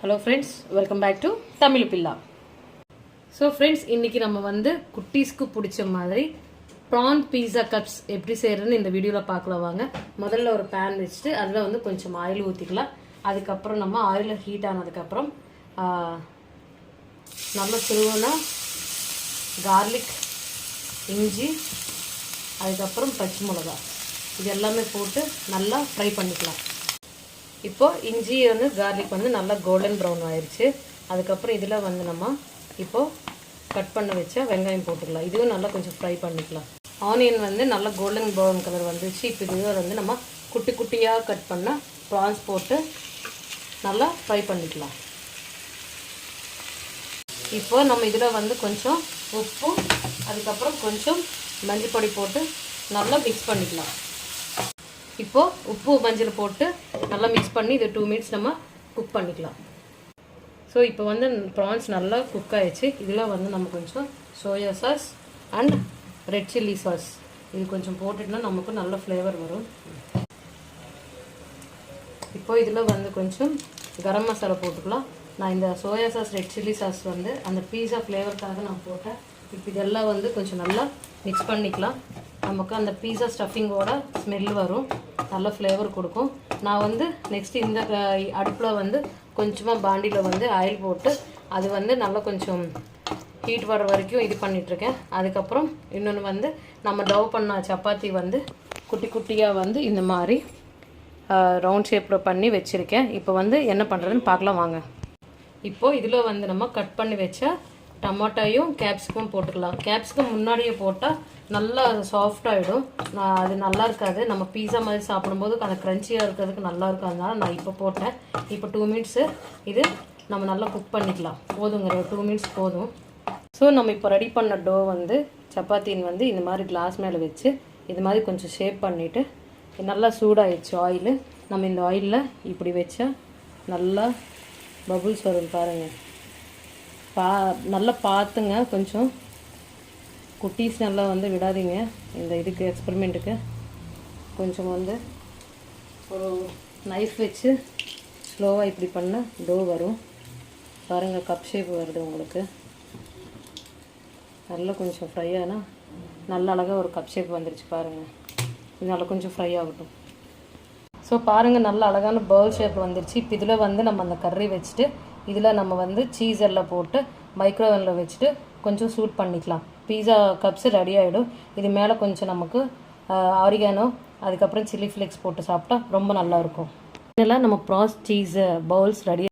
Hello friends, welcome back to Tamil Pilla. So friends, இன்றைக்கி நம்ம வந்து குட்டீஸ்க்கு பிடிச்ச மாதிரி ப்ரான் பீஸா கப்ஸ் எப்படி செய்கிறதுன்னு இந்த வீடியோவில் பார்க்கலாம் வாங்க. முதல்ல ஒரு பேன் வச்சுட்டு அதில் வந்து கொஞ்சம் ஆயில் ஊற்றிக்கலாம். அதுக்கப்புறம் நம்ம ஆயில் ஹீட் ஆனதுக்கப்புறம் நல்லா துருவனா கார்லிக், இஞ்சி, அதுக்கப்புறம் பச்சை மிளகா இது எல்லாமே போட்டு நல்லா ஃப்ரை பண்ணிக்கலாம். இப்போது இஞ்சி வந்து கார்லிக் வந்து நல்லா கோல்டன் ப்ரௌன் ஆயிடுச்சு. அதுக்கப்புறம் இதில் வந்து நம்ம இப்போது கட் பண்ண வச்சா வெங்காயம் போட்டுக்கலாம். இதுவும் நல்லா கொஞ்சம் ஃப்ரை பண்ணிக்கலாம். ஆனியன் வந்து நல்லா கோல்டன் ப்ரௌன் கலர் வந்துச்சு. இப்போ இதில் வந்து நம்ம குட்டி குட்டியாக கட் பண்ண ப்ரான்ஸ் போட்டு நல்லா ஃப்ரை பண்ணிக்கலாம். இப்போ நம்ம இதில் வந்து கொஞ்சம் உப்பு, அதுக்கப்புறம் கொஞ்சம் மஞ்சள் பொடி போட்டு நல்லா மிக்ஸ் பண்ணிக்கலாம். இப்போது உப்பு மஞ்சள் போட்டு நல்லா மிக்ஸ் பண்ணி இது 2 மினிட்ஸ் நம்ம குக் பண்ணிக்கலாம். ஸோ இப்போ வந்து ப்ரான்ஸ் நல்லா குக் ஆகிடுச்சு. இதில் வந்து நம்ம கொஞ்சம் soya sauce and red chilli sauce இது கொஞ்சம் போட்டுட்டுனா நமக்கு நல்ல ஃப்ளேவர் வரும். இப்போ இதில் வந்து கொஞ்சம் கரம் மசாலா போட்டுக்கலாம். நான் இந்த soya sauce, red chilli sauce வந்து அந்த பீஸா ஃப்ளேவருக்காக நான் போட்டேன். இப்போ இதெல்லாம் வந்து கொஞ்சம் நல்லா மிக்ஸ் பண்ணிக்கலாம். நமக்கு அந்த பீஸா ஸ்டஃபிங்கோட ஸ்மெல் வரும், நல்ல ஃப்ளேவர் கொடுக்கும். நான் வந்து நெக்ஸ்ட்டு இந்த அடுப்பில் வந்து கொஞ்சமாக பாண்டியில் வந்து ஆயில் போட்டு அது வந்து நல்லா கொஞ்சம் ஹீட் வர வரைக்கும் இது பண்ணிகிட்ருக்கேன். அதுக்கப்புறம் இன்னொன்று வந்து நம்ம டவ் பண்ண சப்பாத்தி வந்து குட்டி குட்டியாக வந்து இந்த மாதிரி ரவுண்ட் ஷேப்பில் பண்ணி வச்சுருக்கேன். இப்போ வந்து என்ன பண்ணுறதுன்னு பார்க்கலாம் வாங்க. இப்போது இதில் வந்து நம்ம கட் பண்ணி வச்ச டமாட்டோயும் கேப்சிகம் போட்டுக்கலாம். கேப்சிகம் முன்னாடியே போட்டால் நல்லா சாஃப்டாகிடும், அது நல்லா இருக்காது. நம்ம பீஸா மாதிரி சாப்பிடும்போது அந்த க்ரன்ச்சியாக இருக்கிறதுக்கு நல்லாயிருக்கும். அதனால நான் இப்போ போட்டேன். இப்போ 2 மினிட்ஸு இது நம்ம நல்லா குக் பண்ணிக்கலாம். போதுங்க, 2 மினிட்ஸ் போதும். ஸோ நம்ம இப்போ ரெடி பண்ண டோ வந்து சப்பாத்தின்னு வந்து இந்த மாதிரி கிளாஸ் மேலே வச்சு இது மாதிரி கொஞ்சம் ஷேப் பண்ணிவிட்டு நல்லா சூடாகிடுச்சு ஆயில். நம்ம இந்த ஆயிலில் இப்படி வச்சா நல்லா பபுள்ஸ் வரும் பாருங்கள். நல்லா பார்த்துங்க, கொஞ்சம் குட்டீஸ் நல்லா வந்து விடாதீங்க இந்த இதுக்கு எக்ஸ்பெரிமெண்ட்டுக்கு. கொஞ்சம் வந்து ஒரு நைஃப் வச்சு ஸ்லோவாக இப்படி பண்ண டோ வரும் பாருங்கள். கப் ஷேப் வருது உங்களுக்கு. நல்லா கொஞ்சம் ஃப்ரை ஆனால் நல்ல அழகாக ஒரு கப் ஷேப் வந்துருச்சு பாருங்கள். இதனால் கொஞ்சம் ஃப்ரை ஆகட்டும். ஸோ பாருங்கள், நல்ல அழகான பர்ல் ஷேப் வந்துருச்சு. இப்போ இதில் வந்து நம்ம அந்த கறி வச்சுட்டு இதில் நம்ம வந்து சீஸ் எல்லாம் போட்டு மைக்ரோவேவில் வச்சுட்டு கொஞ்சம் சூட் பண்ணிக்கலாம். பீஸா கப்ஸு ரெடி ஆகிடும். இது மேலே கொஞ்சம் நமக்கு ஆரிகானோ, அதுக்கப்புறம் சில்லி ஃப்ளேக்ஸ் போட்டு சாப்பிட்டா ரொம்ப நல்லாயிருக்கும். இதெல்லாம் நம்ம ப்ராஸ் சீஸ் பவுல்ஸ் ரெடி